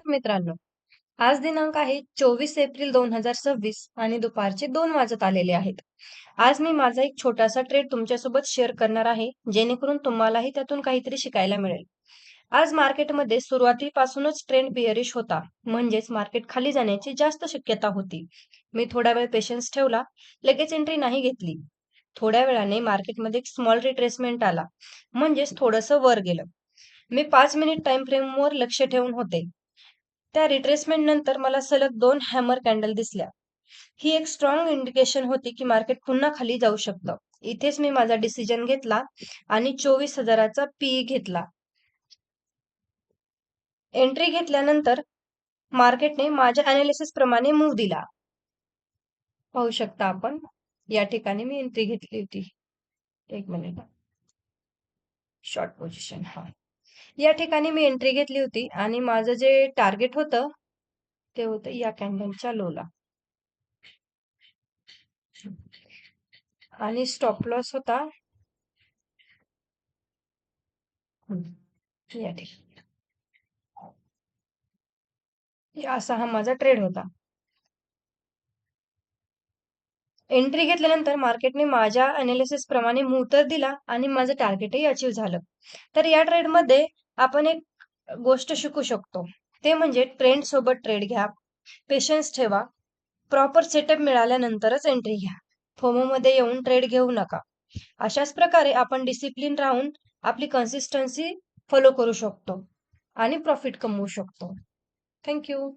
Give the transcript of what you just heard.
मित्रांनो, आज दिनांक आहे 24 एप्रिल 2026 आणि दुपारचे 2 वाजत आलेले आहेत. आज मी माझा एक छोटासा ट्रेड तुमच्यासोबत शेअर करणार आहे, जेणेकरून तुम्हालाही त्यातून काहीतरी शिकायला मिळेल. आज मार्केटमध्ये सुरुवातीपासूनच ट्रेंड बिअरिश होता, म्हणजेच मार्केट खाली जाण्याची जास्त शक्यता होती. मी थोडा वेळ पेशन्स ठेवला, लगेच एंट्री नाही घेतली. थोड्या वेळाने मार्केटमध्ये एक स्मॉल रिट्रेसमेंट आला, म्हणजेच थोडंसं वर गेलं. मी 5 मिनिट टाइम फ्रेमवर लक्ष ठेवून होते. त्या रिट्रेसमेंट नंतर मला सलग 2 हॅमर कॅन्डल दिसल्या. ही एक स्ट्रॉंग इंडिकेशन होती की मार्केट पुन्हा खाली जाऊ शकतं. इथेच मी माझा डिसिजन घेतला आणि 24,000चा पीई घेतला. एंट्री घेतल्यानंतर मार्केटने माझ्या अनालिसिस प्रमाणे मूव्ह दिला. पाहू शकता आपण. या ठिकाणी मी एंट्री घेतली होती. एक मिनिट. Short position. या ठिकाणी मी एंट्री घेतली होती आणि माझं जे टार्गेट होतं ते होतं या कॅन्डलच्या लोला आणि स्टॉप लॉस होता या ठिकाणी. असा हा माझा ट्रेड होता. एंट्री घेतल्यानंतर मार्केटने माझ्या अनालिसिस प्रमाणे मूव्ह तर दिला आणि माझं टार्गेटही अचीव्ह झालं. तर या ट्रेडमध्ये आपण एक गोष्ट शिकू शकतो. ते म्हणजे ट्रेंड सोबत ट्रेड घ्या, पेशन्स ठेवा, प्रॉपर सेटअप मिळाल्यानंतरच एंट्री घ्या. फोमोमध्ये येऊन ट्रेड घेऊ नका. अशाच प्रकारे आपण डिसिप्लिन राहून आपली कन्सिस्टन्सी फॉलो करू शकतो आणि प्रॉफिट कमवू शकतो. Thank you.